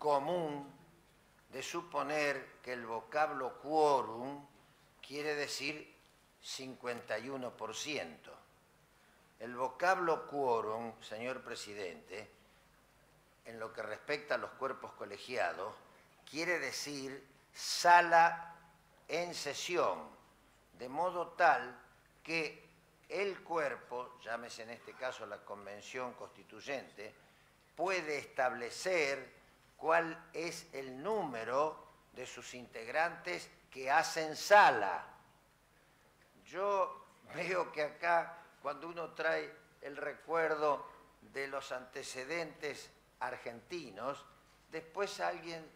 común de suponer que el vocablo quórum quiere decir 51%. El vocablo quórum, señor presidente, en lo que respecta a los cuerpos colegiados, quiere decir sala en sesión, de modo tal que el cuerpo, llámese en este caso la Convención Constituyente, puede establecer cuál es el número de sus integrantes que hacen sala. Yo veo que acá, cuando uno trae el recuerdo de los antecedentes argentinos, después alguien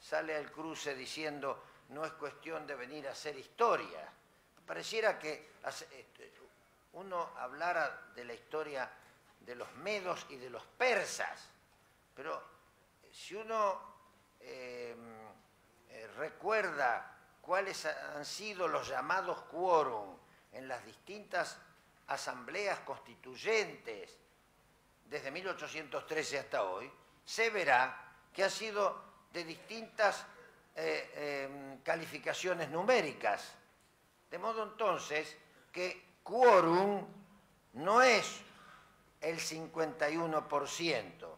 sale al cruce diciendo no es cuestión de venir a hacer historia. Pareciera que uno hablara de la historia de los medos y de los persas, pero si uno recuerda cuáles han sido los llamados quórum en las distintas asambleas constituyentes desde 1813 hasta hoy, se verá que ha sido de distintas calificaciones numéricas. De modo entonces que quórum no es el 51%.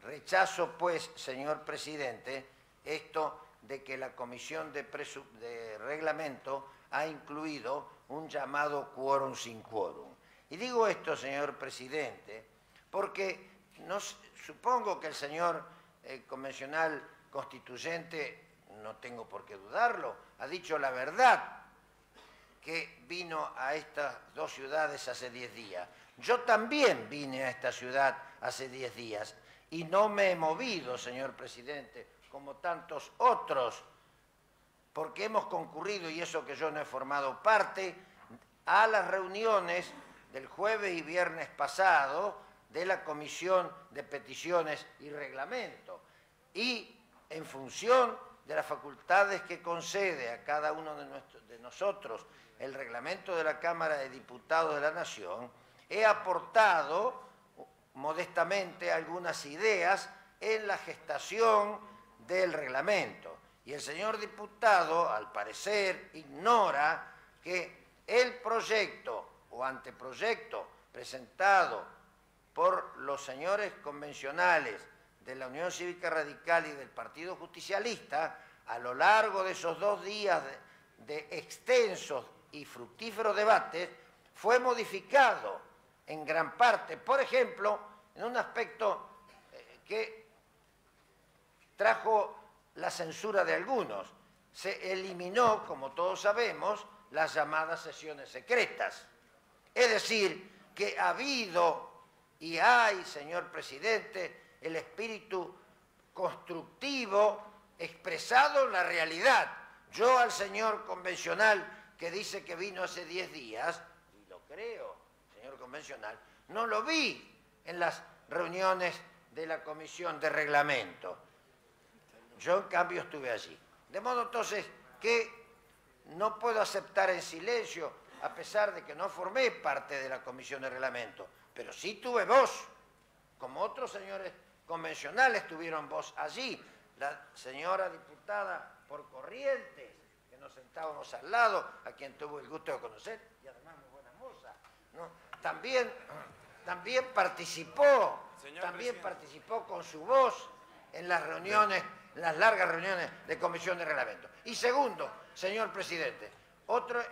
Rechazo, pues, señor presidente, esto de que la Comisión de Reglamento ha incluido un llamado quórum sin quórum. Y digo esto, señor presidente, porque supongo que el señor convencional constituyente, no tengo por qué dudarlo, ha dicho la verdad, que vino a estas dos ciudades hace 10 días. Yo también vine a esta ciudad hace 10 días y no me he movido, señor presidente, como tantos otros, porque hemos concurrido, y eso que yo no he formado parte, a las reuniones del jueves y viernes pasado de la Comisión de Peticiones y Reglamento. Y en función de las facultades que concede a cada uno de nosotros el reglamento de la Cámara de Diputados de la Nación, he aportado modestamente algunas ideas en la gestación del reglamento. Y el señor diputado, al parecer, ignora que el proyecto o anteproyecto presentado por los señores convencionales de la Unión Cívica Radical y del Partido Justicialista, a lo largo de esos 2 días de extensos y fructíferos debates, fue modificado en gran parte, por ejemplo, en un aspecto que trajo la censura de algunos. Se eliminó, como todos sabemos, las llamadas sesiones secretas. Es decir, que ha habido y hay, señor presidente, el espíritu constructivo expresado en la realidad. Yo al señor convencional que dice que vino hace 10 días, y lo creo, señor convencional, no lo vi en las reuniones de la Comisión de Reglamento. Yo, en cambio, estuve allí. De modo, entonces, que no puedo aceptar en silencio, a pesar de que no formé parte de la Comisión de Reglamento, pero sí tuve voz, como otros señores convencionales tuvieron voz allí. La señora diputada por Corrientes, que nos sentábamos al lado, a quien tuvo el gusto de conocer, y además muy buena moza, ¿no? También participó con su voz en las reuniones, en las largas reuniones de Comisión de Reglamento. Y segundo, señor presidente,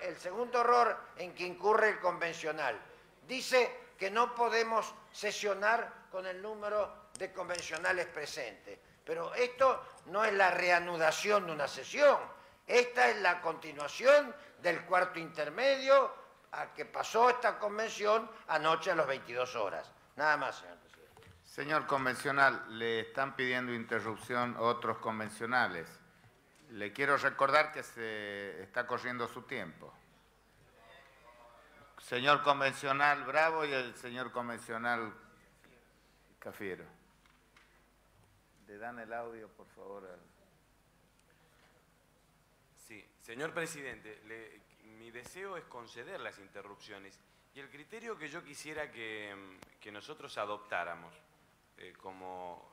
el segundo error en que incurre el convencional. Dice que no podemos sesionar con el número de convencionales presentes. Pero esto no es la reanudación de una sesión. Esta es la continuación del cuarto intermedio a que pasó esta convención anoche a las 22 horas. Nada más, señor presidente. Señor convencional, le están pidiendo interrupción otros convencionales. Le quiero recordar que se está corriendo su tiempo. Señor convencional Bravo y el señor convencional Cafiero. Le dan el audio, por favor. Sí, señor presidente, mi deseo es conceder las interrupciones y el criterio que yo quisiera que nosotros adoptáramos como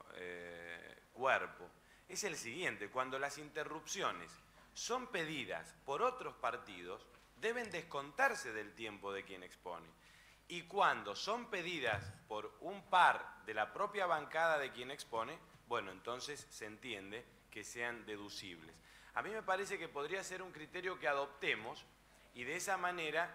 cuerpo es el siguiente: cuando las interrupciones son pedidas por otros partidos, deben descontarse del tiempo de quien expone. Y cuando son pedidas por un par de la propia bancada de quien expone, bueno, entonces se entiende que sean deducibles. A mí me parece que podría ser un criterio que adoptemos y de esa manera,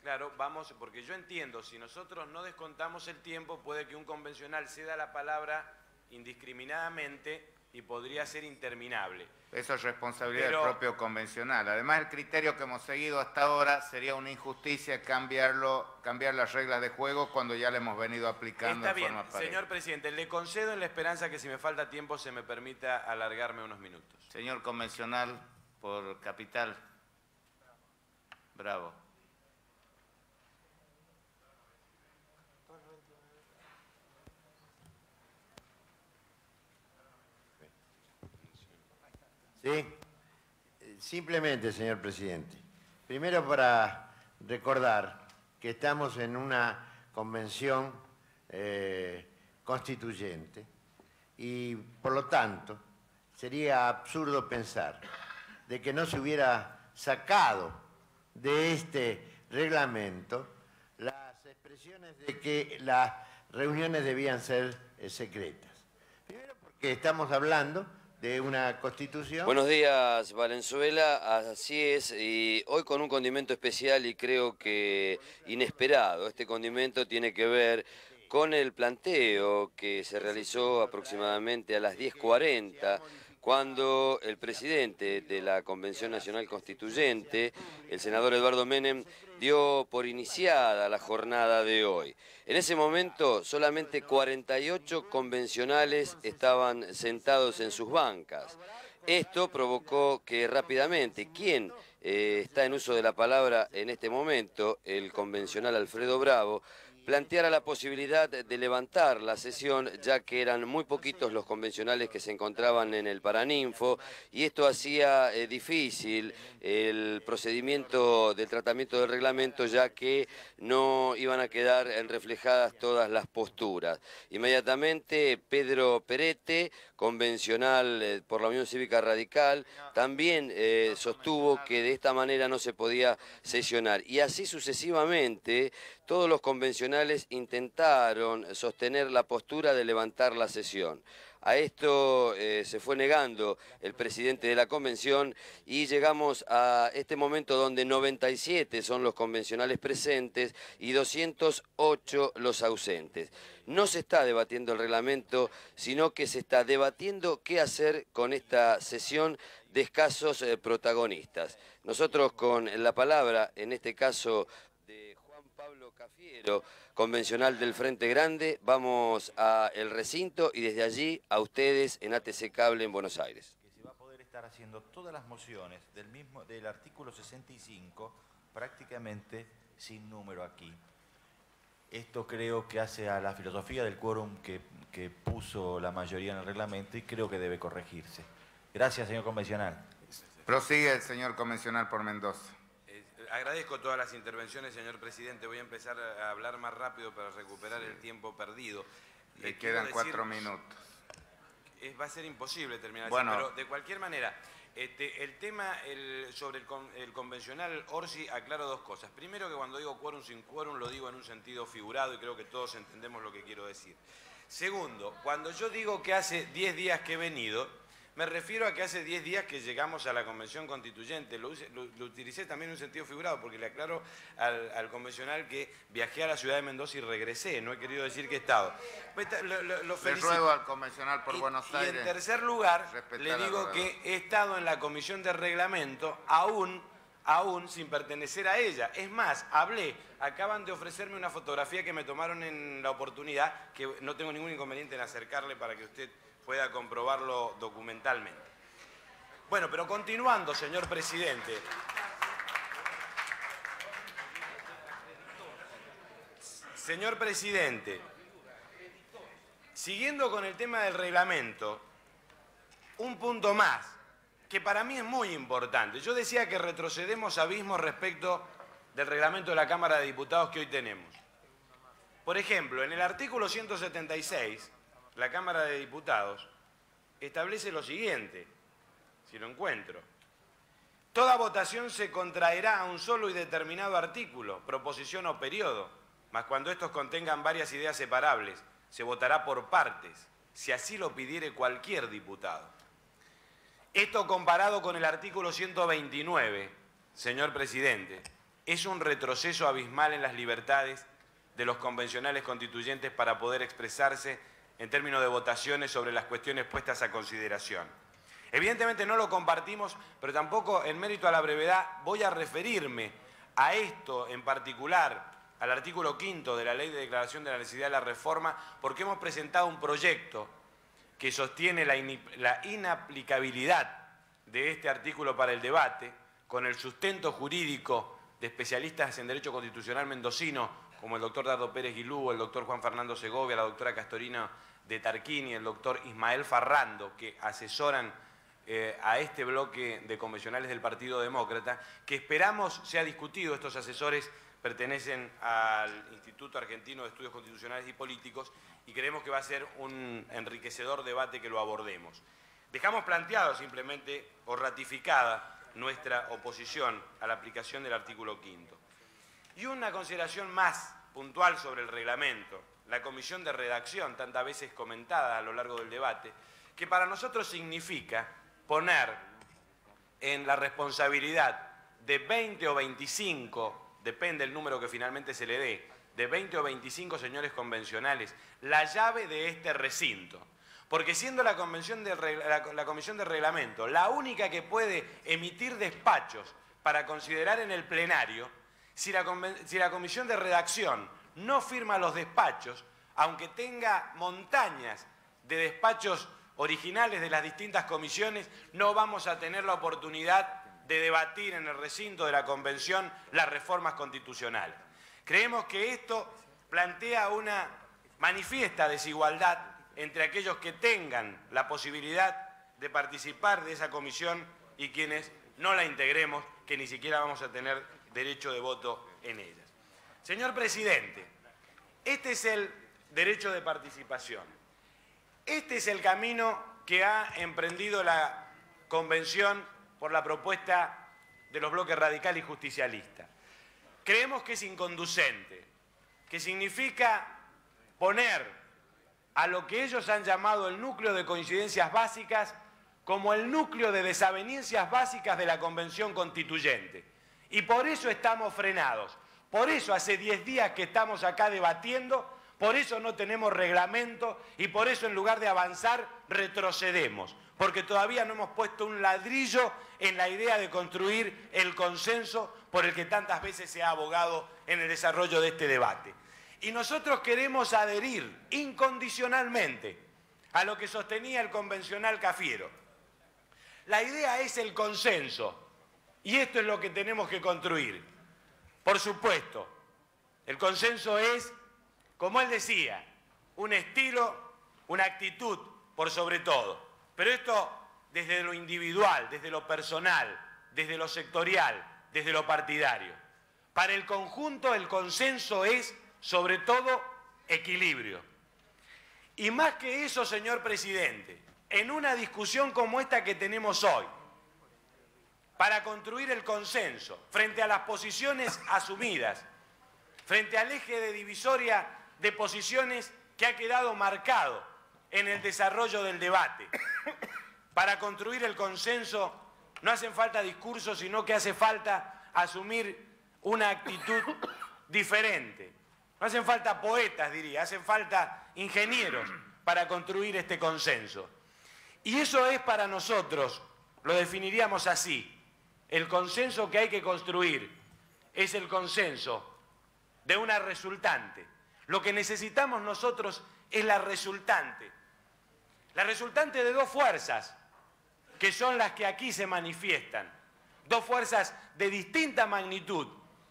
claro, vamos, porque yo entiendo, si nosotros no descontamos el tiempo, puede que un convencional ceda la palabra indiscriminadamente y podría ser interminable. Eso es responsabilidad del propio convencional. Además, el criterio que hemos seguido hasta ahora sería una injusticia cambiar las reglas de juego cuando ya le hemos venido aplicando en forma pareja. Está bien, señor presidente, le concedo en la esperanza que si me falta tiempo se me permita alargarme unos minutos. Señor convencional, por Capital. Bravo. Sí, simplemente, señor presidente. Primero, para recordar que estamos en una convención constituyente y, por lo tanto, sería absurdo pensar de que no se hubiera sacado de este reglamento las expresiones de que las reuniones debían ser secretas. Primero, porque estamos hablando de una constitución. Buenos días, Valenzuela, así es, y hoy con un condimento especial y creo que inesperado. Este condimento tiene que ver con el planteo que se realizó aproximadamente a las 10:40, cuando el presidente de la Convención Nacional Constituyente, el senador Eduardo Menem, dio por iniciada la jornada de hoy. En ese momento solamente 48 convencionales estaban sentados en sus bancas. Esto provocó que rápidamente quien está en uso de la palabra en este momento, el convencional Alfredo Bravo, planteara la posibilidad de levantar la sesión, ya que eran muy poquitos los convencionales que se encontraban en el Paraninfo, y esto hacía difícil el procedimiento del tratamiento del reglamento, ya que no iban a quedar reflejadas todas las posturas. Inmediatamente Pedro Perete, convencional por la Unión Cívica Radical, también sostuvo que de esta manera no se podía sesionar, y así sucesivamente todos los convencionales intentaron sostener la postura de levantar la sesión. A esto se fue negando el presidente de la convención y llegamos a este momento donde 97 son los convencionales presentes y 208 los ausentes. No se está debatiendo el reglamento, sino que se está debatiendo qué hacer con esta sesión de escasos protagonistas. Nosotros con la palabra, en este caso de Juan Pablo Cafiero, convencional del Frente Grande, vamos al recinto y desde allí a ustedes en ATC Cable en Buenos Aires. Que se va a poder estar haciendo todas las mociones del artículo 65 prácticamente sin número aquí. Esto creo que hace a la filosofía del quórum que puso la mayoría en el reglamento y creo que debe corregirse. Gracias, señor convencional. Prosigue el señor convencional por Mendoza. Agradezco todas las intervenciones, señor presidente. Voy a empezar a hablar más rápido para recuperar el tiempo perdido. Le quedan 4 minutos. Va a ser imposible terminar bueno, así, pero de cualquier manera, el tema sobre el convencional Orsi, aclaro dos cosas. Primero, que cuando digo quórum sin quórum lo digo en un sentido figurado y creo que todos entendemos lo que quiero decir. Segundo, cuando yo digo que hace 10 días que he venido, me refiero a que hace 10 días que llegamos a la Convención Constituyente. Lo utilicé también en un sentido figurado, porque le aclaro al convencional que viajé a la ciudad de Mendoza y regresé. No he querido decir que he estado. Lo felicito. Le ruego al convencional por Buenos Aires. Y en tercer lugar, le digo que he estado en la Comisión de Reglamento aún sin pertenecer a ella. Es más, acaban de ofrecerme una fotografía que me tomaron en la oportunidad, que no tengo ningún inconveniente en acercarle para que usted pueda comprobarlo documentalmente. Bueno, pero continuando, señor presidente. Señor presidente, siguiendo con el tema del reglamento, un punto más, que para mí es muy importante. Yo decía que retrocedemos abismos respecto del reglamento de la Cámara de Diputados que hoy tenemos. Por ejemplo, en el artículo 176, la Cámara de Diputados establece lo siguiente, si lo encuentro. Toda votación se contraerá a un solo y determinado artículo, proposición o periodo, mas cuando estos contengan varias ideas separables, se votará por partes, si así lo pidiere cualquier diputado. Esto comparado con el artículo 129, señor presidente, es un retroceso abismal en las libertades de los convencionales constituyentes para poder expresarse en términos de votaciones sobre las cuestiones puestas a consideración. Evidentemente no lo compartimos, pero tampoco, en mérito a la brevedad, voy a referirme a esto en particular, al artículo 5 de la Ley de Declaración de la Necesidad de la Reforma, porque hemos presentado un proyecto que sostiene la inaplicabilidad de este artículo para el debate, con el sustento jurídico de especialistas en Derecho Constitucional mendocino, como el doctor Dardo Pérez Guilú, el doctor Juan Fernando Segovia, la doctora Castorina de Tarquini, el doctor Ismael Farrando, que asesoran a este bloque de convencionales del Partido Demócrata, que esperamos sea discutido. Estos asesores pertenecen al Instituto Argentino de Estudios Constitucionales y Políticos y creemos que va a ser un enriquecedor debate que lo abordemos. Dejamos planteado simplemente o ratificada nuestra oposición a la aplicación del artículo 5. Y una consideración más puntual sobre el reglamento, la comisión de redacción, tantas veces comentada a lo largo del debate, que para nosotros significa poner en la responsabilidad de 20 o 25, depende del número que finalmente se le dé, de 20 o 25 señores convencionales, la llave de este recinto. Porque siendo la comisión de reglamento la única que puede emitir despachos para considerar en el plenario, si la comisión de redacción no firma los despachos, aunque tenga montañas de despachos originales de las distintas comisiones, no vamos a tener la oportunidad de debatir en el recinto de la convención las reformas constitucionales. Creemos que esto plantea una manifiesta desigualdad entre aquellos que tengan la posibilidad de participar de esa comisión y quienes no la integremos, que ni siquiera vamos a tener derecho de voto en ellas. Señor presidente, este es el derecho de participación. Este es el camino que ha emprendido la convención por la propuesta de los bloques radical y justicialista. Creemos que es inconducente, que significa poner a lo que ellos han llamado el núcleo de coincidencias básicas como el núcleo de desavenencias básicas de la Convención Constituyente. Y por eso estamos frenados, por eso hace 10 días que estamos acá debatiendo, por eso no tenemos reglamento y por eso en lugar de avanzar retrocedemos, porque todavía no hemos puesto un ladrillo en la idea de construir el consenso por el que tantas veces se ha abogado en el desarrollo de este debate. Y nosotros queremos adherir incondicionalmente a lo que sostenía el convencional Cafiero. La idea es el consenso y esto es lo que tenemos que construir. Por supuesto, el consenso es, como él decía, un estilo, una actitud por sobre todo. Pero esto desde lo individual, desde lo personal, desde lo sectorial, desde lo partidario. Para el conjunto el consenso es, sobre todo, equilibrio. Y más que eso, señor presidente, en una discusión como esta que tenemos hoy, para construir el consenso frente a las posiciones asumidas, frente al eje de divisoria de posiciones que ha quedado marcado en el desarrollo del debate. Para construir el consenso no hacen falta discursos, sino que hace falta asumir una actitud diferente. No hacen falta poetas, diría, hacen falta ingenieros para construir este consenso. Y eso es para nosotros, lo definiríamos así, el consenso que hay que construir es el consenso de una resultante. Lo que necesitamos nosotros es la resultante de dos fuerzas que son las que aquí se manifiestan, dos fuerzas de distinta magnitud,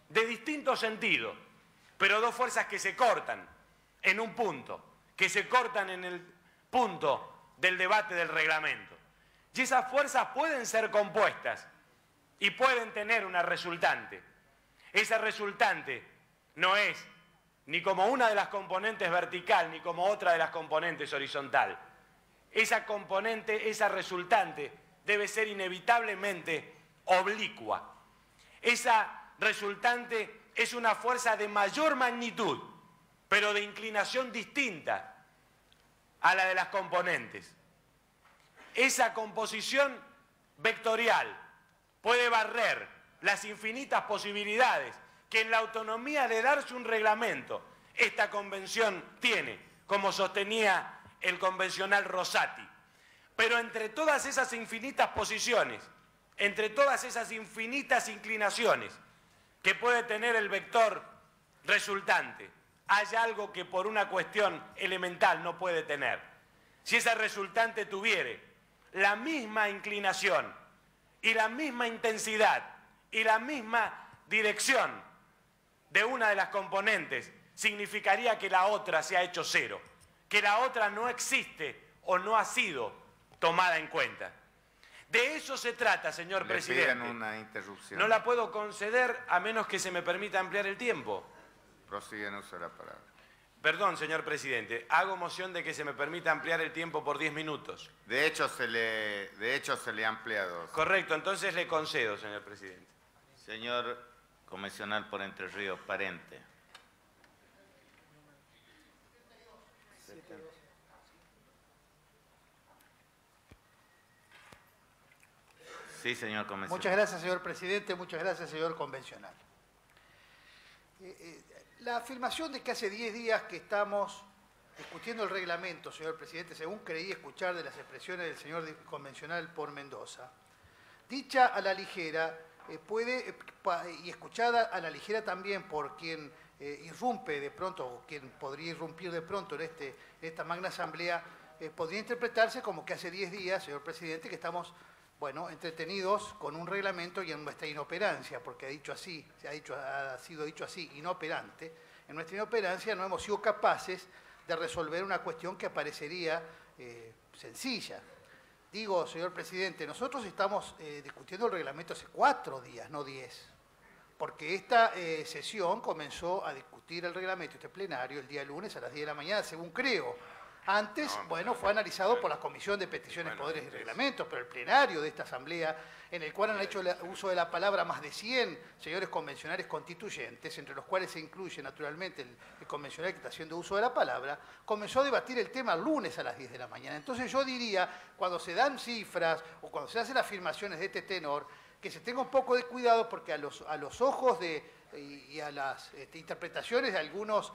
de distinto sentido, pero dos fuerzas que se cortan en un punto, que se cortan en el punto del debate del reglamento. Y esas fuerzas pueden ser compuestas y pueden tener una resultante. Esa resultante no es ni como una de las componentes vertical ni como otra de las componentes horizontal. esa componente, esa resultante, debe ser inevitablemente oblicua. Esa resultante es una fuerza de mayor magnitud, pero de inclinación distinta a la de las componentes. Esa composición vectorial puede barrer las infinitas posibilidades que en la autonomía de darse un reglamento esta convención tiene, como sostenía el convencional Rosati. Pero entre todas esas infinitas posiciones, entre todas esas infinitas inclinaciones que puede tener el vector resultante, hay algo que por una cuestión elemental no puede tener. Si esa resultante tuviere la misma inclinación y la misma intensidad y la misma dirección de una de las componentes, significaría que la otra se ha hecho cero, que la otra no existe o no ha sido tomada en cuenta. De eso se trata, señor presidente. Le piden una interrupción. No la puedo conceder a menos que se me permita ampliar el tiempo. Prosigue en uso de la palabra. Perdón, señor presidente, hago moción de que se me permita ampliar el tiempo por 10 minutos. De hecho, se le ha ampliado. Correcto, entonces le concedo, señor presidente. Señor convencional por Entre Ríos, Parente. Sí, señor convencional. Muchas gracias, señor presidente. Muchas gracias, señor convencional. La afirmación de que hace 10 días que estamos discutiendo el reglamento, señor presidente, según creí escuchar de las expresiones del señor convencional por Mendoza, dicha a la ligera, y escuchada a la ligera también por quien irrumpe de pronto, o quien podría irrumpir de pronto en esta magna asamblea, podría interpretarse como que hace 10 días, señor presidente, que estamos, bueno, entretenidos con un reglamento y en nuestra inoperancia, porque ha sido dicho así, inoperante. En nuestra inoperancia no hemos sido capaces de resolver una cuestión que aparecería sencilla. Digo, señor presidente, nosotros estamos discutiendo el reglamento hace 4 días, no 10, porque esta sesión comenzó a discutir el reglamento, este plenario, el día lunes a las 10 de la mañana, según creo. Antes, bueno, fue analizado por la Comisión de Peticiones, Poderes y Reglamentos, pero el plenario de esta asamblea, en el cual han hecho uso de la palabra más de 100 señores convencionales constituyentes, entre los cuales se incluye naturalmente el convencional que está haciendo uso de la palabra, comenzó a debatir el tema el lunes a las 10 de la mañana. Entonces yo diría, cuando se dan cifras o cuando se hacen afirmaciones de este tenor, que se tenga un poco de cuidado porque a los ojos y a las interpretaciones de algunos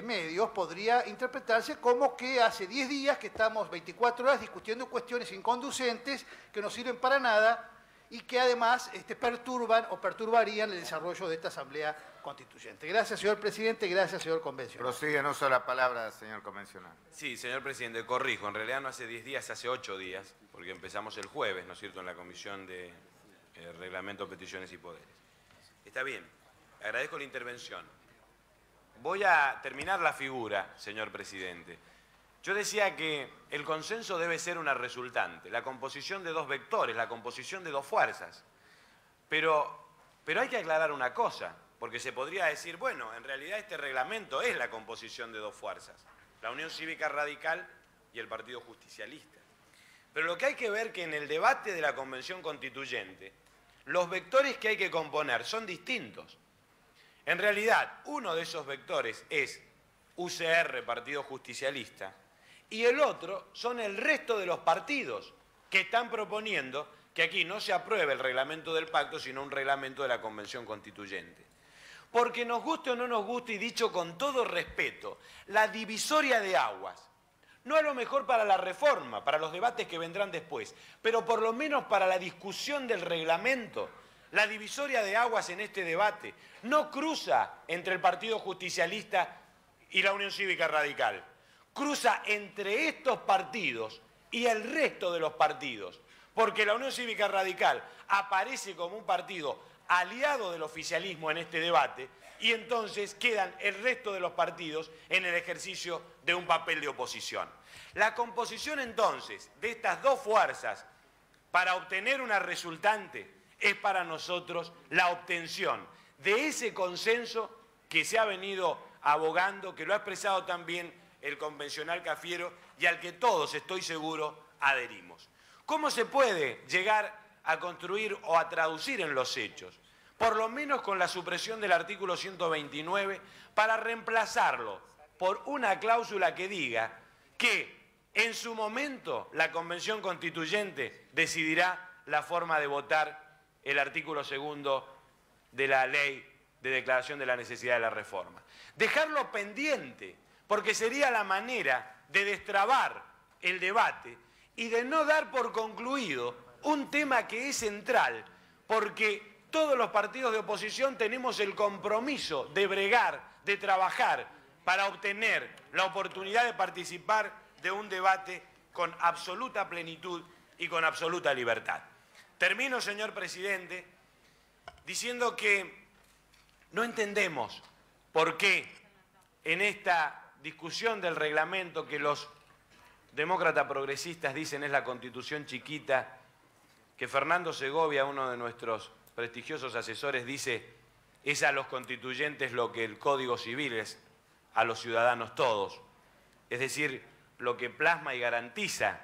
medios podría interpretarse como que hace 10 días que estamos 24 horas discutiendo cuestiones inconducentes que no sirven para nada y que además perturban o perturbarían el desarrollo de esta asamblea constituyente. Gracias, señor presidente, gracias, señor convencional. Prosigue en uso de la palabra, señor convencional. Sí, señor presidente, corrijo. En realidad no hace 10 días, hace 8 días, porque empezamos el jueves, ¿no es cierto?, en la Comisión de Reglamento, Peticiones y Poderes. Está bien, agradezco la intervención. Voy a terminar la figura, señor presidente. Yo decía que el consenso debe ser una resultante, la composición de 2 vectores, la composición de 2 fuerzas. Pero hay que aclarar una cosa, porque se podría decir, bueno, en realidad este reglamento es la composición de 2 fuerzas, la Unión Cívica Radical y el Partido Justicialista. Pero lo que hay que ver que en el debate de la Convención Constituyente, los vectores que hay que componer son distintos. En realidad, uno de esos vectores es UCR, Partido Justicialista, y el otro son el resto de los partidos que están proponiendo que aquí no se apruebe el reglamento del pacto, sino un reglamento de la Convención Constituyente. Porque nos guste o no nos guste, y dicho con todo respeto, la divisoria de aguas, no a lo mejor para la reforma, para los debates que vendrán después, pero por lo menos para la discusión del reglamento, la divisoria de aguas en este debate no cruza entre el Partido Justicialista y la Unión Cívica Radical. Cruza entre estos partidos y el resto de los partidos, porque la Unión Cívica Radical aparece como un partido aliado del oficialismo en este debate y entonces quedan el resto de los partidos en el ejercicio de un papel de oposición. La composición entonces de estas 2 fuerzas para obtener una resultante es para nosotros la obtención de ese consenso que se ha venido abogando, que lo ha expresado también el convencional Cafiero y al que todos, estoy seguro, adherimos. ¿Cómo se puede llegar a construir o a traducir en los hechos? Por lo menos con la supresión del artículo 129 para reemplazarlo por una cláusula que diga que en su momento la Convención Constituyente decidirá la forma de votar el artículo 2 de la Ley de Declaración de la Necesidad de la Reforma. Dejarlo pendiente, porque sería la manera de destrabar el debate y de no dar por concluido un tema que es central, porque todos los partidos de oposición tenemos el compromiso de bregar, de trabajar para obtener la oportunidad de participar de un debate con absoluta plenitud y con absoluta libertad. Termino, señor presidente, diciendo que no entendemos por qué en esta discusión del reglamento que los demócratas progresistas dicen es la Constitución chiquita, que Fernando Segovia, uno de nuestros prestigiosos asesores, dice es a los constituyentes lo que el Código Civil es a los ciudadanos todos, es decir, lo que plasma y garantiza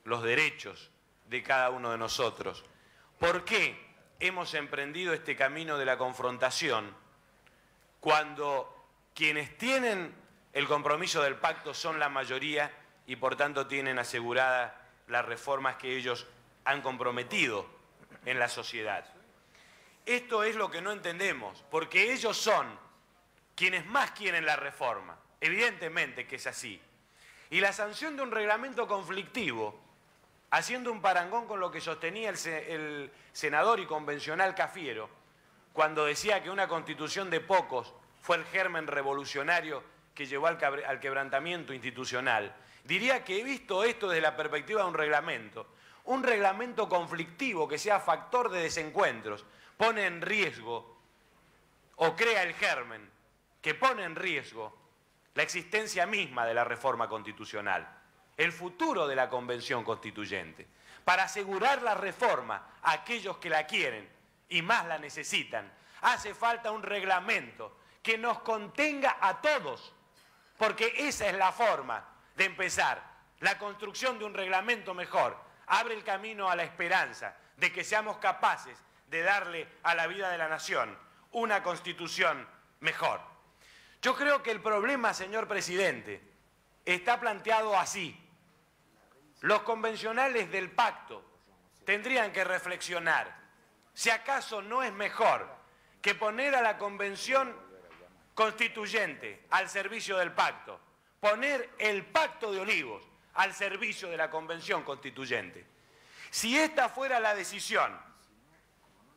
los derechos de cada uno de nosotros. ¿Por qué hemos emprendido este camino de la confrontación cuando quienes tienen el compromiso del pacto son la mayoría y por tanto tienen aseguradas las reformas que ellos han comprometido en la sociedad? Esto es lo que no entendemos, porque ellos son quienes más quieren la reforma. Evidentemente que es así. Y la sanción de un reglamento conflictivo, haciendo un parangón con lo que sostenía el senador y convencional Cafiero, cuando decía que una constitución de pocos fue el germen revolucionario que llevó al quebrantamiento institucional, diría que he visto esto desde la perspectiva de un reglamento conflictivo que sea factor de desencuentros, pone en riesgo o crea el germen que pone en riesgo la existencia misma de la reforma constitucional, el futuro de la Convención Constituyente. Para asegurar la reforma a aquellos que la quieren y más la necesitan, hace falta un reglamento que nos contenga a todos, porque esa es la forma de empezar. La construcción de un reglamento mejor abre el camino a la esperanza de que seamos capaces de darle a la vida de la nación una constitución mejor. Yo creo que el problema, señor presidente, está planteado así. Los convencionales del pacto tendrían que reflexionar si acaso no es mejor que poner a la convención constituyente al servicio del pacto, poner el Pacto de Olivos al servicio de la convención constituyente. Si esta fuera la decisión,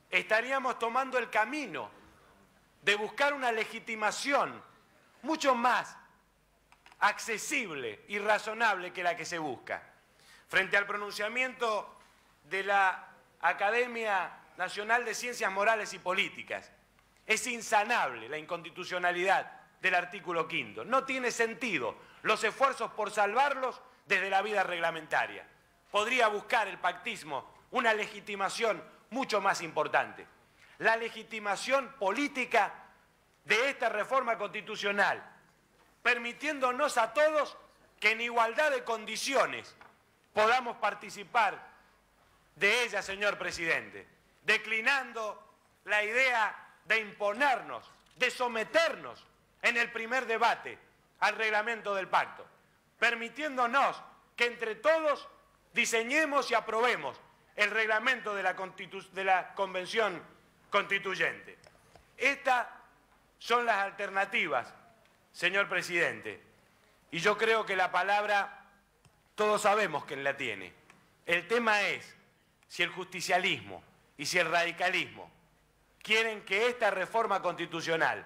estaríamos tomando el camino de buscar una legitimación mucho más accesible y razonable que la que se busca. Frente al pronunciamiento de la Academia Nacional de Ciencias Morales y Políticas, es insanable la inconstitucionalidad del artículo 5. No tiene sentido los esfuerzos por salvarlos desde la vida reglamentaria. Podría buscar el pactismo una legitimación mucho más importante. La legitimación política de esta reforma constitucional, permitiéndonos a todos que en igualdad de condiciones podamos participar de ella, señor presidente, declinando la idea de imponernos, de someternos en el primer debate al reglamento del pacto, permitiéndonos que entre todos diseñemos y aprobemos el reglamento de la Convención Constituyente. Estas son las alternativas, señor presidente, y yo creo que la palabra todos sabemos quién la tiene. El tema es si el justicialismo y si el radicalismo quieren que esta reforma constitucional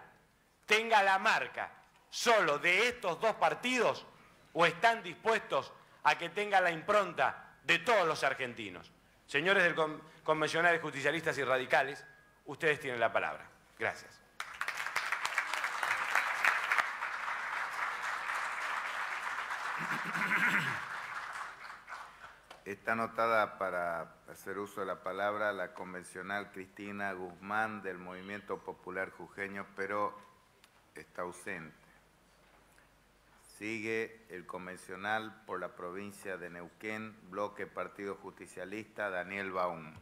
tenga la marca solo de estos dos partidos o están dispuestos a que tenga la impronta de todos los argentinos. Señores del convencionales justicialistas y radicales, ustedes tienen la palabra. Gracias. Está anotada para hacer uso de la palabra la convencional Cristina Guzmán del Movimiento Popular Jujeño, pero está ausente. Sigue el convencional por la provincia de Neuquén, bloque Partido Justicialista, Daniel Baum.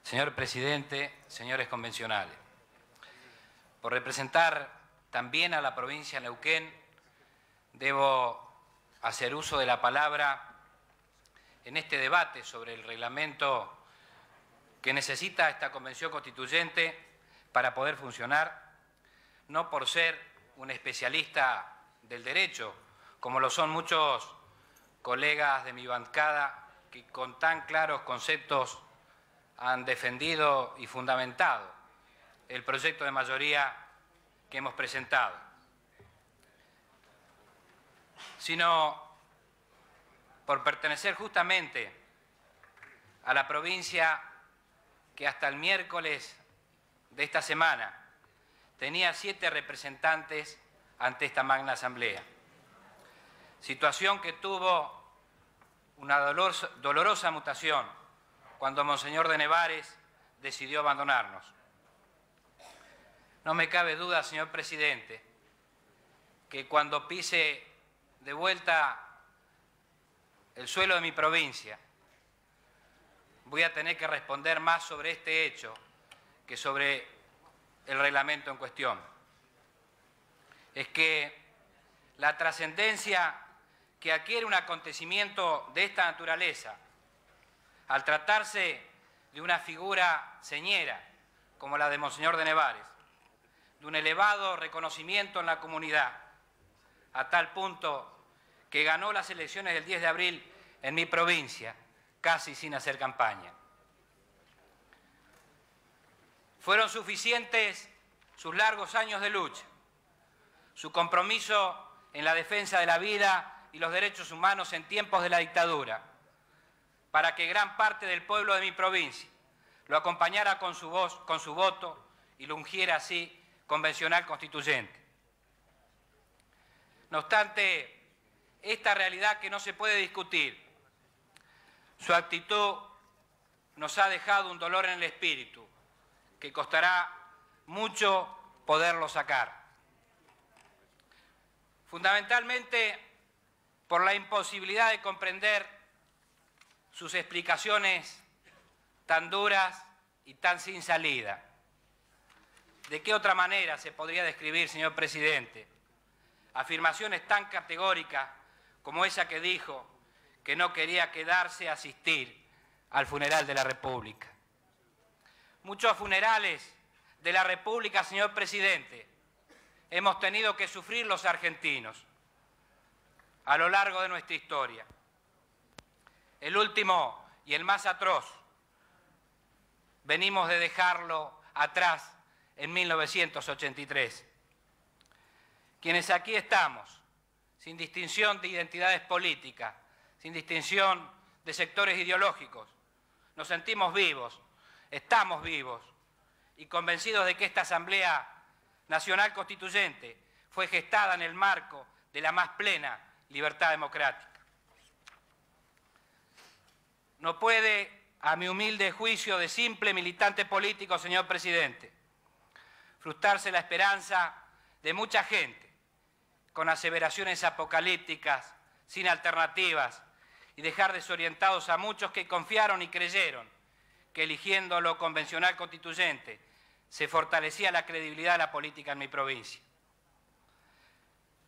Señor presidente, señores convencionales, por representar también a la provincia de Neuquén, debo hacer uso de la palabra en este debate sobre el reglamento que necesita esta Convención Constituyente para poder funcionar, no por ser un especialista del derecho, como lo son muchos colegas de mi bancada que con tan claros conceptos han defendido y fundamentado el proyecto de mayoría que hemos presentado, sino por pertenecer justamente a la provincia que hasta el miércoles de esta semana tenía 7 representantes ante esta magna asamblea. Situación que tuvo una dolorosa mutación cuando Monseñor de Nevares decidió abandonarnos. No me cabe duda, señor presidente, que cuando pise de vuelta el suelo de mi provincia, voy a tener que responder más sobre este hecho que sobre el reglamento en cuestión. Es que la trascendencia que adquiere un acontecimiento de esta naturaleza, al tratarse de una figura señera como la de Monseñor de Nevares, de un elevado reconocimiento en la comunidad, a tal punto que ganó las elecciones del 10 de abril en mi provincia, casi sin hacer campaña. Fueron suficientes sus largos años de lucha, su compromiso en la defensa de la vida y los derechos humanos en tiempos de la dictadura, para que gran parte del pueblo de mi provincia lo acompañara con su voz, con su voto, y lo ungiera así convencional constituyente. No obstante, esta realidad que no se puede discutir, su actitud nos ha dejado un dolor en el espíritu, que costará mucho poderlo sacar. Fundamentalmente por la imposibilidad de comprender sus explicaciones tan duras y tan sin salida. ¿De qué otra manera se podría describir, señor presidente, afirmaciones tan categóricas como esa que dijo que no quería quedarse a asistir al funeral de la República? Muchos funerales de la República, señor presidente, hemos tenido que sufrir los argentinos a lo largo de nuestra historia. El último y el más atroz, venimos de dejarlo atrás en 1983. Quienes aquí estamos, sin distinción de identidades políticas, sin distinción de sectores ideológicos, nos sentimos vivos, estamos vivos y convencidos de que esta Asamblea Nacional Constituyente fue gestada en el marco de la más plena libertad democrática. No puede, a mi humilde juicio de simple militante político, señor presidente, frustrarse la esperanza de mucha gente con aseveraciones apocalípticas, sin alternativas, y dejar desorientados a muchos que confiaron y creyeron que eligiendo lo convencional constituyente se fortalecía la credibilidad de la política en mi provincia.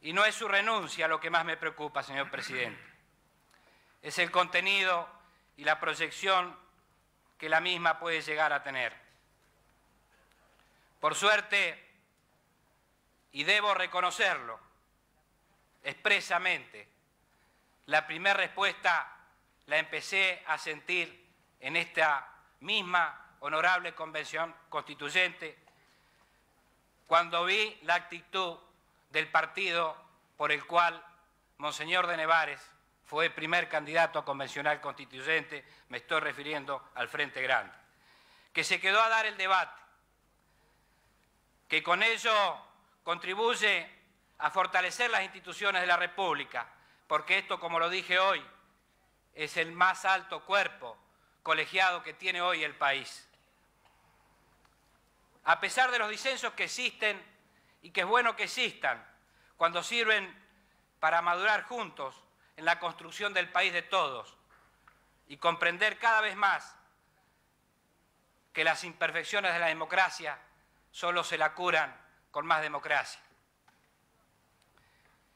Y no es su renuncia lo que más me preocupa, señor presidente. Es el contenido y la proyección que la misma puede llegar a tener. Por suerte, y debo reconocerlo expresamente, la primera respuesta la empecé a sentir en esta misma honorable convención constituyente cuando vi la actitud del partido por el cual Monseñor de Nevares fue el primer candidato a convencional constituyente, me estoy refiriendo al Frente Grande, que se quedó a dar el debate, que con ello contribuye a fortalecer las instituciones de la República porque esto, como lo dije hoy, es el más alto cuerpo colegiado que tiene hoy el país. A pesar de los disensos que existen, y que es bueno que existan, cuando sirven para madurar juntos en la construcción del país de todos y comprender cada vez más que las imperfecciones de la democracia solo se la curan con más democracia.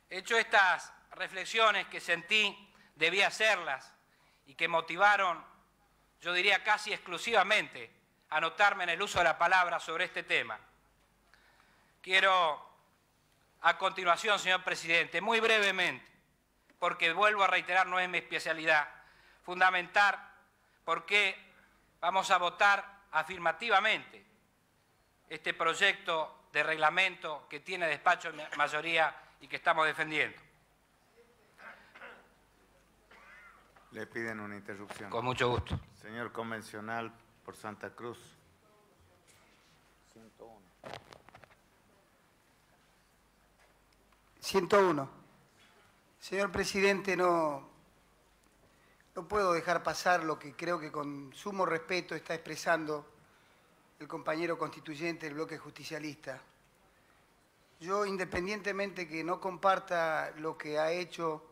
Hecho estas reflexiones que sentí debía hacerlas y que motivaron, yo diría casi exclusivamente, a anotarme en el uso de la palabra sobre este tema. Quiero, a continuación, señor presidente, muy brevemente, porque vuelvo a reiterar, no es mi especialidad, fundamentar por qué vamos a votar afirmativamente este proyecto de reglamento que tiene despacho de mayoría y que estamos defendiendo. Le piden una interrupción. Con mucho gusto. Señor convencional por Santa Cruz. 101. Señor presidente, no puedo dejar pasar lo que creo que con sumo respeto está expresando el compañero constituyente del bloque justicialista. Yo, independientemente que no comparta lo que ha hecho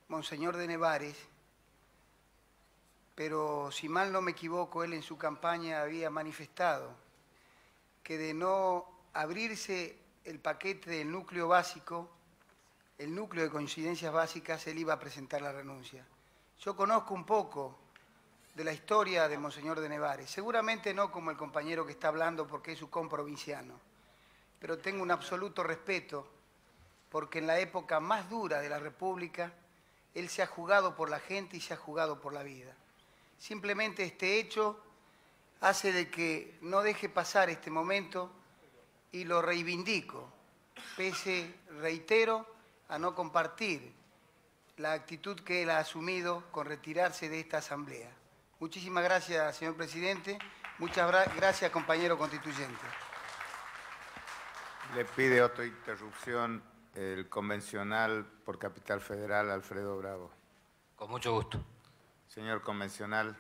Monseñor de Nevares, pero si mal no me equivoco, él en su campaña había manifestado que de no abrirse el paquete del núcleo básico, el núcleo de coincidencias básicas, él iba a presentar la renuncia. Yo conozco un poco de la historia de Monseñor de Nevares, seguramente no como el compañero que está hablando porque es su comprovinciano, pero tengo un absoluto respeto porque en la época más dura de la República él se ha jugado por la gente y se ha jugado por la vida. Simplemente este hecho hace de que no deje pasar este momento y lo reivindico, pese, reitero, a no compartir la actitud que él ha asumido con retirarse de esta asamblea. Muchísimas gracias, señor presidente. Muchas gracias, compañero constituyente. Le pide otra interrupción el convencional por Capital Federal, Alfredo Bravo. Con mucho gusto. Señor convencional.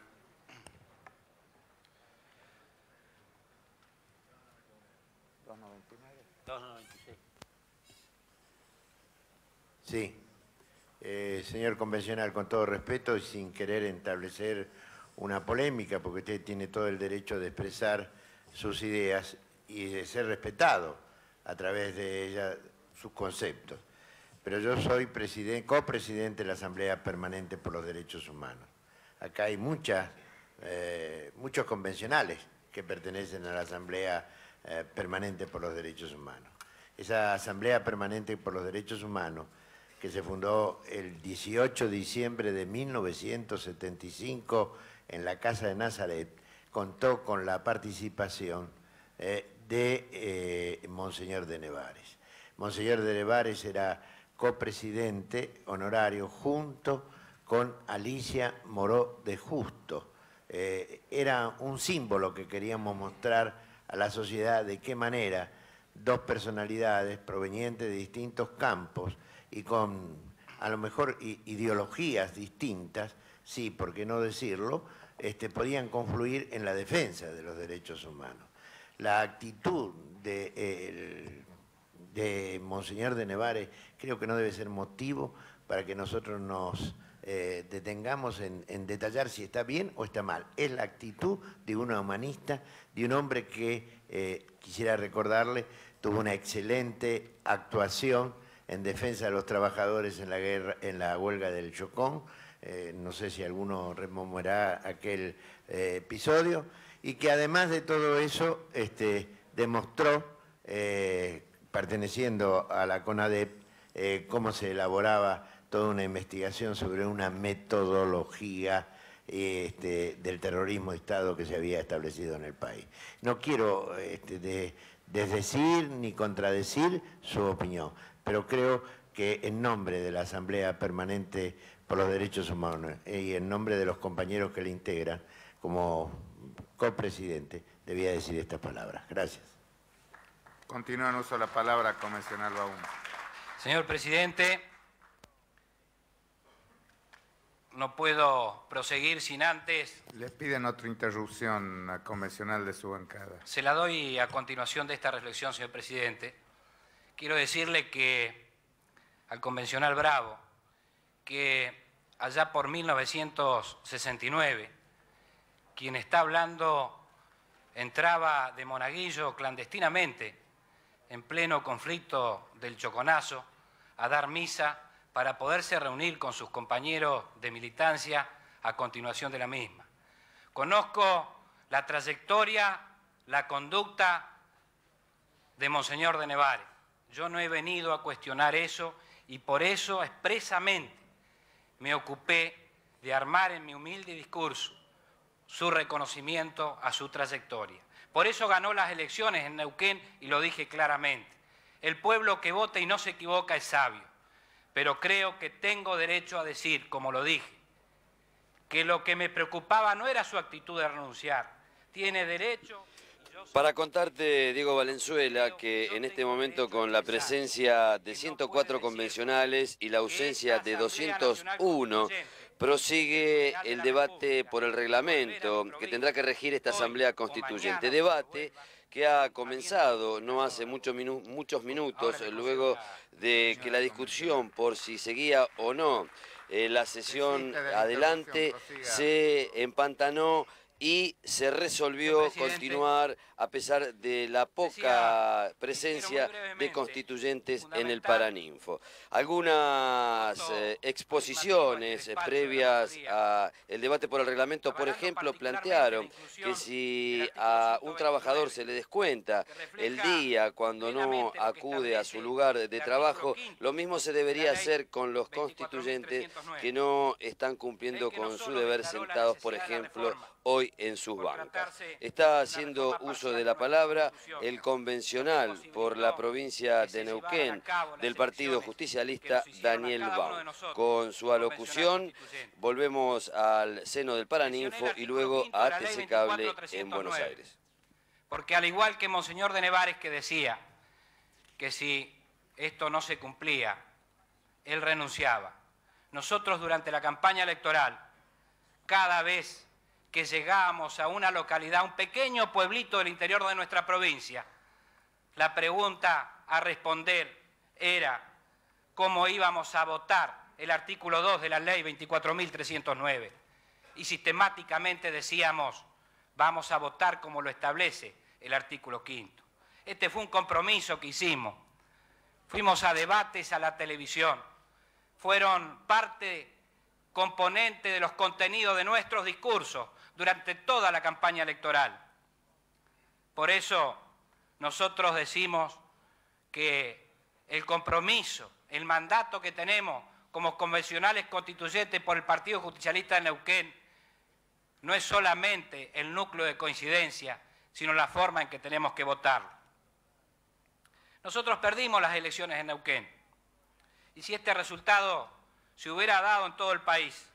Sí. Señor convencional, con todo respeto y sin querer establecer una polémica, porque usted tiene todo el derecho de expresar sus ideas y de ser respetado a través de ellas, sus conceptos. Pero yo soy copresidente de la Asamblea Permanente por los Derechos Humanos. Acá hay muchos convencionales que pertenecen a la Asamblea Permanente por los Derechos Humanos. Esa Asamblea Permanente por los Derechos Humanos, que se fundó el 18 de diciembre de 1975 en la Casa de Nazaret, contó con la participación de Monseñor de Nevares. Monseñor de Nevares era copresidente honorario junto con Alicia Moró de Justo. Era un símbolo que queríamos mostrar a la sociedad de qué manera dos personalidades provenientes de distintos campos y con a lo mejor ideologías distintas, sí, por qué no decirlo, podían confluir en la defensa de los derechos humanos. La actitud de Monseñor de Nevares creo que no debe ser motivo para que nosotros nos detengamos en detallar si está bien o está mal. Es la actitud de un humanista, de un hombre que, quisiera recordarle, tuvo una excelente actuación en defensa de los trabajadores en la guerra, en la huelga del Chocón. No sé si alguno rememorará aquel episodio, y que además de todo eso demostró, perteneciendo a la CONADEP, cómo se elaboraba toda una investigación sobre una metodología del terrorismo de Estado que se había establecido en el país. No quiero desdecir ni contradecir su opinión, pero creo que en nombre de la Asamblea Permanente por los Derechos Humanos y en nombre de los compañeros que le integran, como copresidente, debía decir estas palabras. Gracias. Continúa en uso de la palabra, convencional Baum. Señor presidente, no puedo proseguir sin antes... Le piden otra interrupción convencional de su bancada. Se la doy a continuación de esta reflexión, señor presidente. Quiero decirle que al convencional Bravo, que allá por 1969, quien está hablando entraba de Monaguillo clandestinamente, en pleno conflicto del Choconazo, a dar misa para poderse reunir con sus compañeros de militancia a continuación de la misma. Conozco la trayectoria, la conducta de Monseñor de Nevares. Yo no he venido a cuestionar eso y por eso expresamente me ocupé de armar en mi humilde discurso su reconocimiento a su trayectoria. Por eso ganó las elecciones en Neuquén y lo dije claramente. El pueblo que vota y no se equivoca es sabio, pero creo que tengo derecho a decir, como lo dije, que lo que me preocupaba no era su actitud de renunciar. Tiene derecho... Para contarte, Diego Valenzuela, que en este momento con la presencia de 104 convencionales y la ausencia de 201, prosigue el debate por el reglamento que tendrá que regir esta Asamblea Constituyente. Debate que ha comenzado no hace muchos minutos, luego de que la discusión por si seguía o no la sesión adelante se empantanó y se resolvió continuar a pesar de la poca presencia de constituyentes en el Paraninfo. Algunas exposiciones previas al debate por el reglamento, por ejemplo, plantearon que si a un trabajador se le descuenta el día cuando no acude a su lugar de trabajo, lo mismo se debería hacer con los constituyentes que no están cumpliendo con su deber sentados, por ejemplo, hoy en sus bancas. Está haciendo uso de la palabra el convencional por la provincia de Neuquén del Partido Justicialista, Daniel Baum. Con su alocución volvemos al seno del Paraninfo y luego a ATC Cable en Buenos Aires. Porque al igual que Monseñor de Nevares, que decía que si esto no se cumplía, él renunciaba. Nosotros durante la campaña electoral, cada vez que llegábamos a una localidad, un pequeño pueblito del interior de nuestra provincia, la pregunta a responder era cómo íbamos a votar el artículo 2 de la ley 24.309. Y sistemáticamente decíamos, vamos a votar como lo establece el artículo 5. Este fue un compromiso que hicimos. Fuimos a debates a la televisión. Fueron componente de los contenidos de nuestros discursos durante toda la campaña electoral. Por eso nosotros decimos que el compromiso, el mandato que tenemos como convencionales constituyentes por el Partido Justicialista de Neuquén no es solamente el núcleo de coincidencia, sino la forma en que tenemos que votarlo. Nosotros perdimos las elecciones en Neuquén y si este resultado se hubiera dado en todo el país,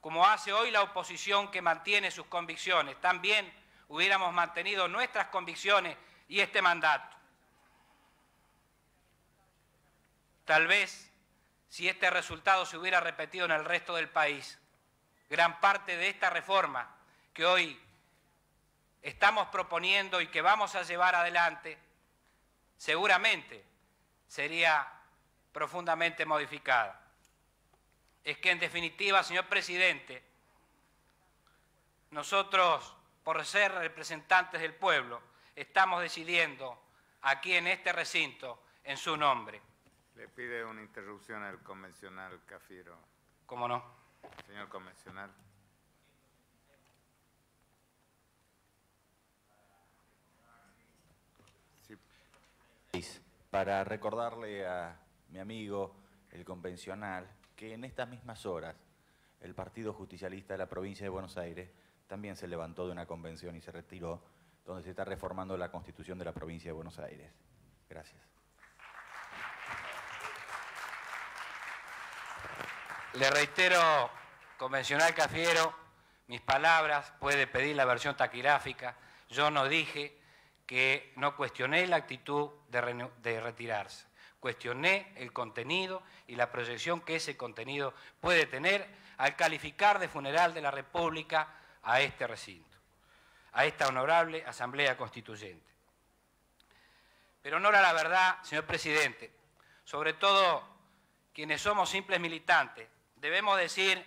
como hace hoy la oposición que mantiene sus convicciones, también hubiéramos mantenido nuestras convicciones y este mandato. Tal vez, si este resultado se hubiera repetido en el resto del país, gran parte de esta reforma que hoy estamos proponiendo y que vamos a llevar adelante, seguramente sería profundamente modificada. Es que en definitiva, señor presidente, nosotros, por ser representantes del pueblo, estamos decidiendo aquí en este recinto en su nombre. Le pide una interrupción al convencional Cafiero. ¿Cómo no? Señor convencional. Sí. Para recordarle a mi amigo, el convencional, que en estas mismas horas el Partido Justicialista de la provincia de Buenos Aires también se levantó de una convención y se retiró, donde se está reformando la Constitución de la provincia de Buenos Aires. Gracias. Le reitero, convencional Cafiero, mis palabras, puede pedir la versión taquigráfica. Yo no dije que no cuestioné la actitud de retirarse. Cuestioné el contenido y la proyección que ese contenido puede tener al calificar de funeral de la República a este recinto, a esta honorable Asamblea Constituyente. Pero honor a la verdad, señor presidente, sobre todo quienes somos simples militantes, debemos decir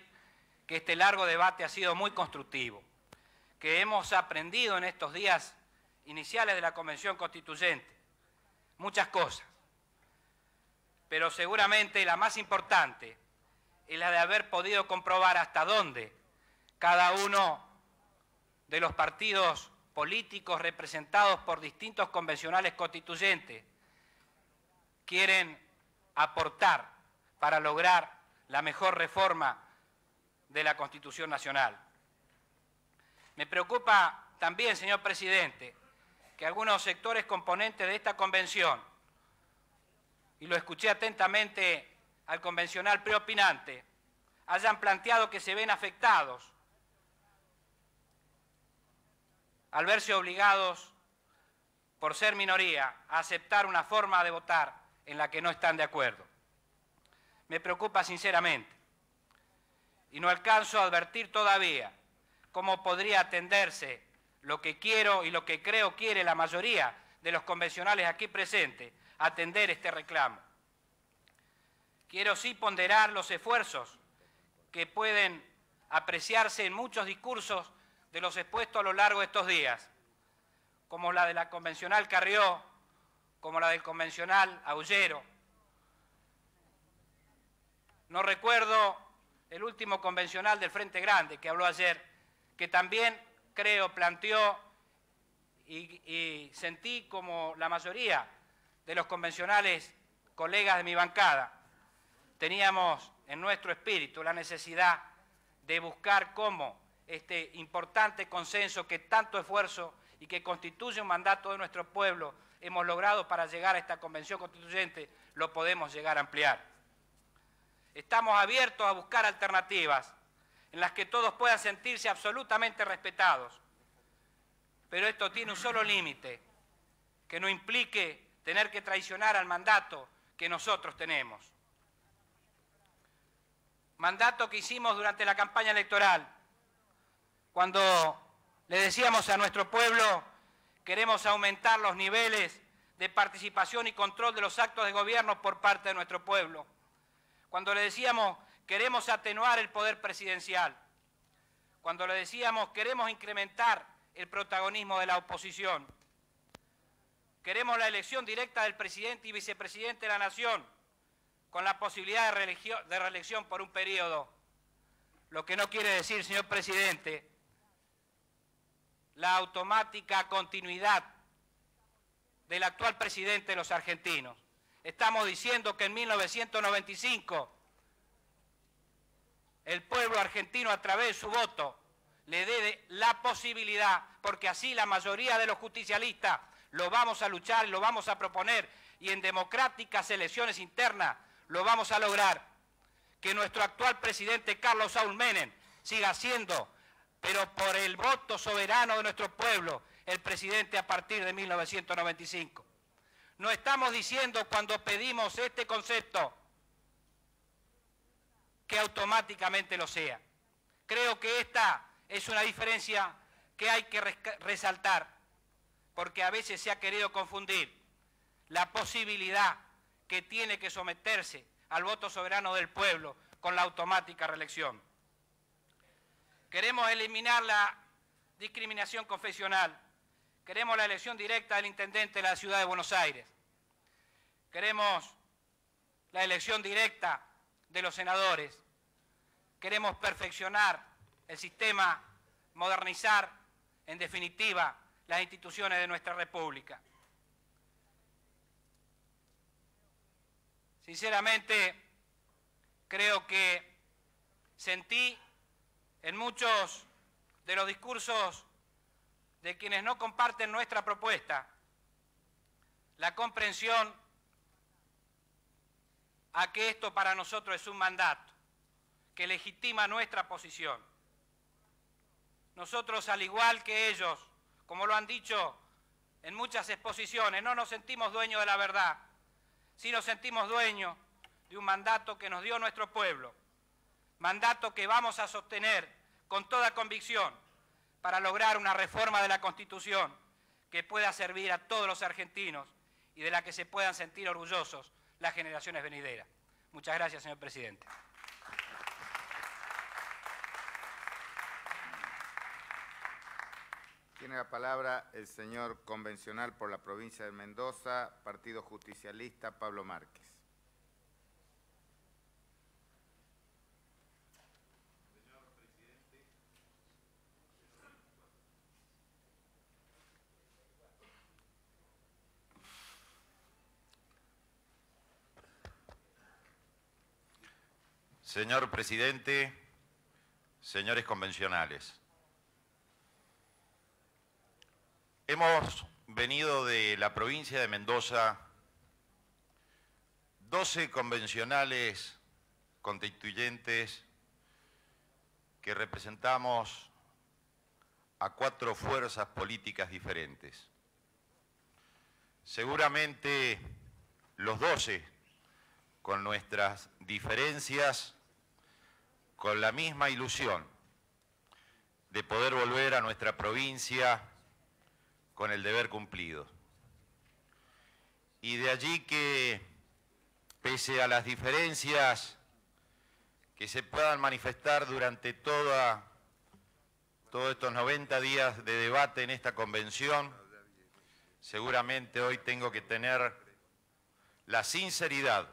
que este largo debate ha sido muy constructivo, que hemos aprendido en estos días iniciales de la Convención Constituyente muchas cosas, pero seguramente la más importante es la de haber podido comprobar hasta dónde cada uno de los partidos políticos representados por distintos convencionales constituyentes quieren aportar para lograr la mejor reforma de la Constitución Nacional. Me preocupa también, señor presidente, que algunos sectores componentes de esta convención, y lo escuché atentamente al convencional preopinante, hayan planteado que se ven afectados al verse obligados, por ser minoría, a aceptar una forma de votar en la que no están de acuerdo. Me preocupa sinceramente, y no alcanzo a advertir todavía cómo podría atenderse lo que quiero y lo que creo quiere la mayoría de los convencionales aquí presentes, atender este reclamo. Quiero sí ponderar los esfuerzos que pueden apreciarse en muchos discursos de los expuestos a lo largo de estos días, como la de la convencional Carrió, como la del convencional Aullero. No recuerdo el último convencional del Frente Grande que habló ayer, que también creo planteó y sentí como la mayoría de los convencionales colegas de mi bancada, teníamos en nuestro espíritu la necesidad de buscar cómo este importante consenso que tanto esfuerzo y que constituye un mandato de nuestro pueblo hemos logrado para llegar a esta Convención Constituyente, lo podemos llegar a ampliar. Estamos abiertos a buscar alternativas en las que todos puedan sentirse absolutamente respetados, pero esto tiene un solo límite, que no implique tener que traicionar al mandato que nosotros tenemos. Mandato que hicimos durante la campaña electoral, cuando le decíamos a nuestro pueblo, queremos aumentar los niveles de participación y control de los actos de gobierno por parte de nuestro pueblo. Cuando le decíamos, queremos atenuar el poder presidencial. Cuando le decíamos, queremos incrementar el protagonismo de la oposición. Queremos la elección directa del presidente y vicepresidente de la Nación, con la posibilidad de reelección por un periodo. Lo que no quiere decir, señor presidente, la automática continuidad del actual presidente de los argentinos. Estamos diciendo que en 1995 el pueblo argentino a través de su voto le dé la posibilidad, porque así la mayoría de los justicialistas lo vamos a luchar, lo vamos a proponer y en democráticas elecciones internas lo vamos a lograr, que nuestro actual presidente Carlos Saúl Menem siga siendo, pero por el voto soberano de nuestro pueblo, el presidente a partir de 1995. No estamos diciendo cuando pedimos este concepto que automáticamente lo sea. Creo que esta es una diferencia que hay que resaltar, porque a veces se ha querido confundir la posibilidad que tiene que someterse al voto soberano del pueblo con la automática reelección. Queremos eliminar la discriminación confesional. Queremos la elección directa del intendente de la Ciudad de Buenos Aires. Queremos la elección directa de los senadores. Queremos perfeccionar el sistema, modernizar, en definitiva, las instituciones de nuestra República. Sinceramente, creo que sentí en muchos de los discursos de quienes no comparten nuestra propuesta la comprensión a que esto para nosotros es un mandato que legitima nuestra posición. Nosotros, al igual que ellos, como lo han dicho en muchas exposiciones, no nos sentimos dueños de la verdad, sí nos sentimos dueños de un mandato que nos dio nuestro pueblo, mandato que vamos a sostener con toda convicción para lograr una reforma de la Constitución que pueda servir a todos los argentinos y de la que se puedan sentir orgullosos las generaciones venideras. Muchas gracias, señor presidente. Tiene la palabra el señor convencional por la provincia de Mendoza, Partido Justicialista, Pablo Márquez. Señor presidente, señores convencionales, hemos venido de la provincia de Mendoza 12 convencionales constituyentes que representamos a 4 fuerzas políticas diferentes. Seguramente los 12, con nuestras diferencias, con la misma ilusión de poder volver a nuestra provincia con el deber cumplido. Y de allí que, pese a las diferencias que se puedan manifestar durante todos estos 90 días de debate en esta convención, seguramente hoy tengo que tener la sinceridad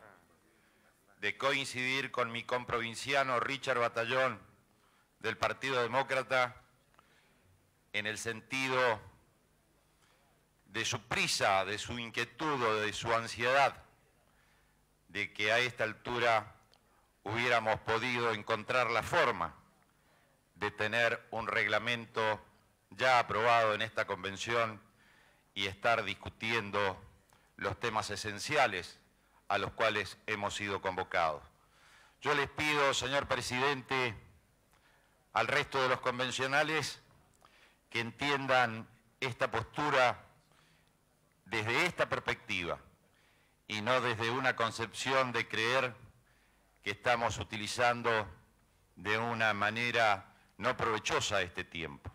de coincidir con mi comprovinciano Richard Batallón del Partido Demócrata en el sentido de su prisa, de su inquietud o de su ansiedad de que a esta altura hubiéramos podido encontrar la forma de tener un reglamento ya aprobado en esta convención y estar discutiendo los temas esenciales a los cuales hemos sido convocados. Yo les pido, señor presidente, al resto de los convencionales que entiendan esta postura desde esta perspectiva y no desde una concepción de creer que estamos utilizando de una manera no provechosa este tiempo.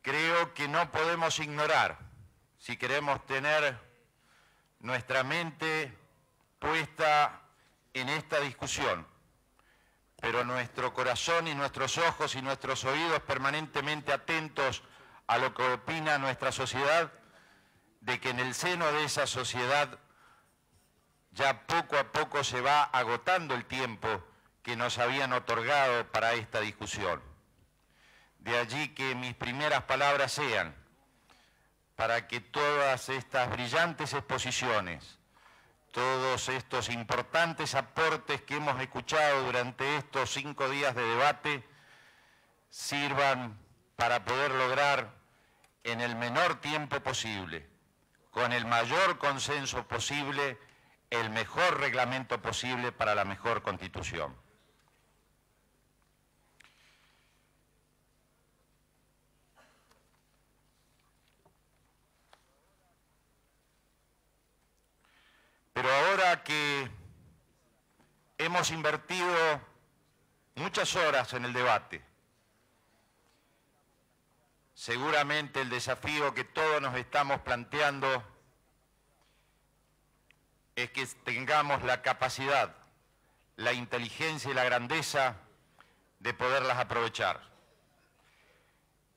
Creo que no podemos ignorar, si queremos tener nuestra mente puesta en esta discusión, pero nuestro corazón y nuestros ojos y nuestros oídos permanentemente atentos a lo que opina nuestra sociedad, de que en el seno de esa sociedad ya poco a poco se va agotando el tiempo que nos habían otorgado para esta discusión. De allí que mis primeras palabras sean para que todas estas brillantes exposiciones, todos estos importantes aportes que hemos escuchado durante estos 5 días de debate, sirvan para poder lograr en el menor tiempo posible, con el mayor consenso posible, el mejor reglamento posible para la mejor Constitución. Pero ahora que hemos invertido muchas horas en el debate, seguramente el desafío que todos nos estamos planteando es que tengamos la capacidad, la inteligencia y la grandeza de poderlas aprovechar.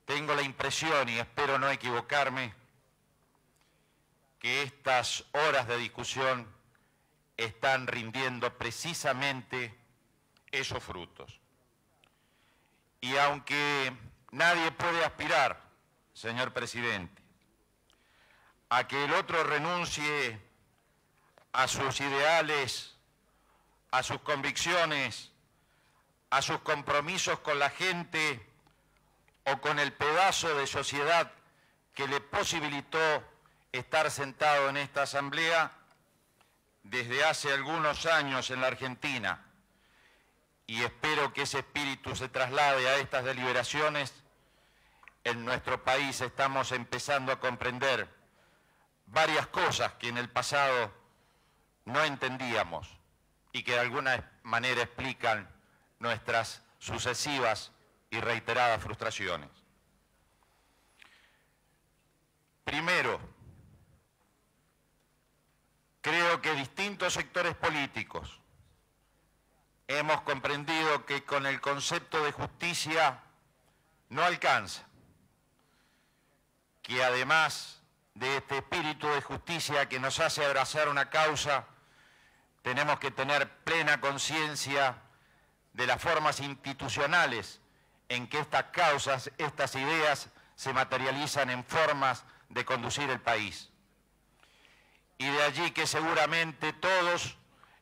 Tengo la impresión, y espero no equivocarme, que estas horas de discusión están rindiendo precisamente esos frutos. Y aunque nadie puede aspirar, señor presidente, a que el otro renuncie a sus ideales, a sus convicciones, a sus compromisos con la gente o con el pedazo de sociedad que le posibilitó estar sentado en esta asamblea desde hace algunos años en la Argentina, y espero que ese espíritu se traslade a estas deliberaciones. En nuestro país estamos empezando a comprender varias cosas que en el pasado no entendíamos y que de alguna manera explican nuestras sucesivas y reiteradas frustraciones. Primero, creo que distintos sectores políticos hemos comprendido que con el concepto de justicia no alcanza, que además de este espíritu de justicia que nos hace abrazar una causa, tenemos que tener plena conciencia de las formas institucionales en que estas causas, estas ideas se materializan en formas de conducir el país. Y de allí que seguramente todos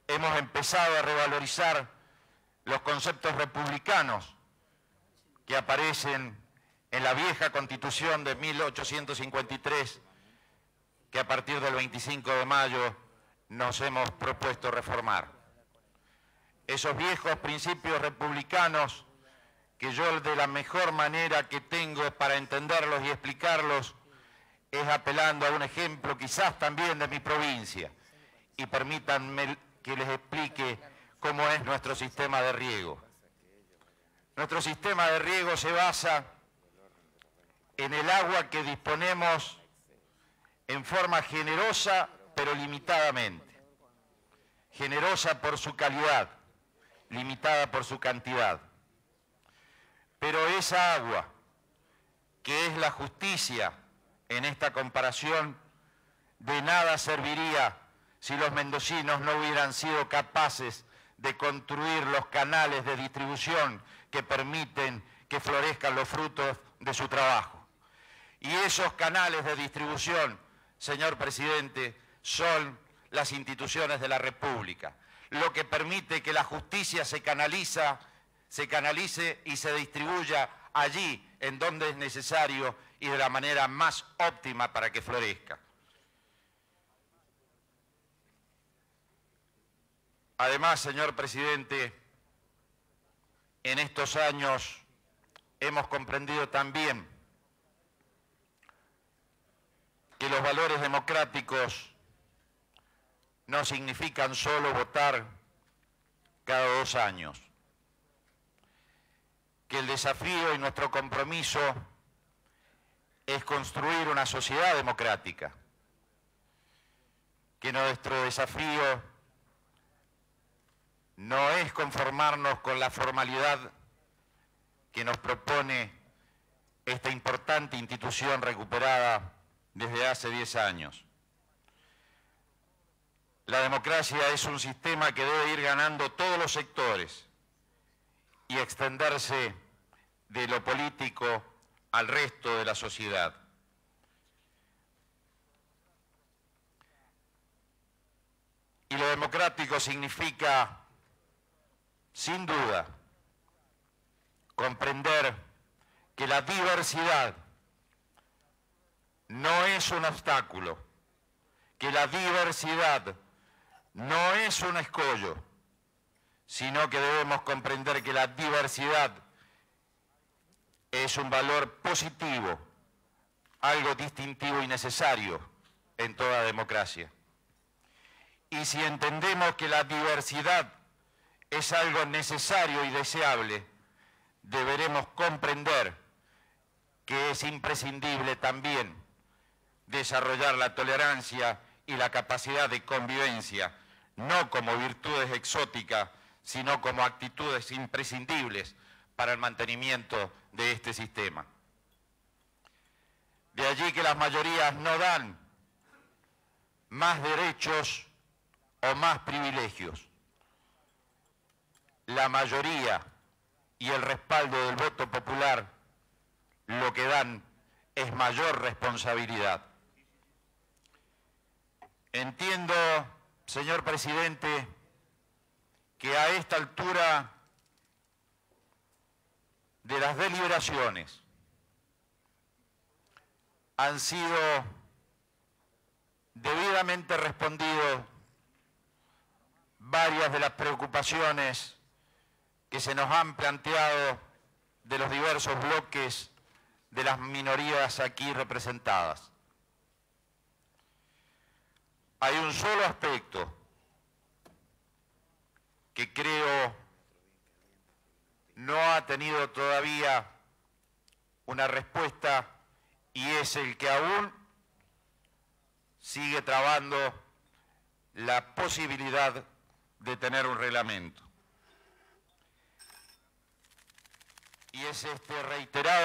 hemos empezado a revalorizar los conceptos republicanos que aparecen en la vieja Constitución de 1853, que a partir del 25 de mayo nos hemos propuesto reformar. Esos viejos principios republicanos que yo de la mejor manera que tengo para entenderlos y explicarlos es apelando a un ejemplo quizás también de mi provincia, y permítanme que les explique cómo es nuestro sistema de riego. Nuestro sistema de riego se basa en el agua que disponemos en forma generosa pero limitadamente. Generosa por su calidad, limitada por su cantidad. Pero esa agua, que es la justicia en esta comparación, de nada serviría si los mendocinos no hubieran sido capaces de construir los canales de distribución que permiten que florezcan los frutos de su trabajo. Y esos canales de distribución, señor presidente, son las instituciones de la República, lo que permite que la justicia se canalice y se distribuya allí en donde es necesario y de la manera más óptima para que florezca. Además, señor presidente, en estos años hemos comprendido también que los valores democráticos no significan solo votar cada 2 años, que el desafío y nuestro compromiso es construir una sociedad democrática, que nuestro desafío no es conformarnos con la formalidad que nos propone esta importante institución recuperada desde hace 10 años. La democracia es un sistema que debe ir ganando todos los sectores y extenderse de lo político al resto de la sociedad. Y lo democrático significa, sin duda, comprender que la diversidad no es un obstáculo, que la diversidad no es un escollo, sino que debemos comprender que la diversidad es un valor positivo, algo distintivo y necesario en toda democracia. Y si entendemos que la diversidad es algo necesario y deseable, deberemos comprender que es imprescindible también desarrollar la tolerancia y la capacidad de convivencia, no como virtudes exóticas, sino como actitudes imprescindibles para el mantenimiento de este sistema. De allí que las mayorías no dan más derechos o más privilegios. La mayoría y el respaldo del voto popular lo que dan es mayor responsabilidad. Entiendo, señor presidente, que a esta altura de las deliberaciones han sido debidamente respondidas varias de las preocupaciones que se nos han planteado de los diversos bloques de las minorías aquí representadas. hay un solo aspecto que creo no ha tenido todavía una respuesta y es el que aún sigue trabando la posibilidad de tener un reglamento. Y es este reiterado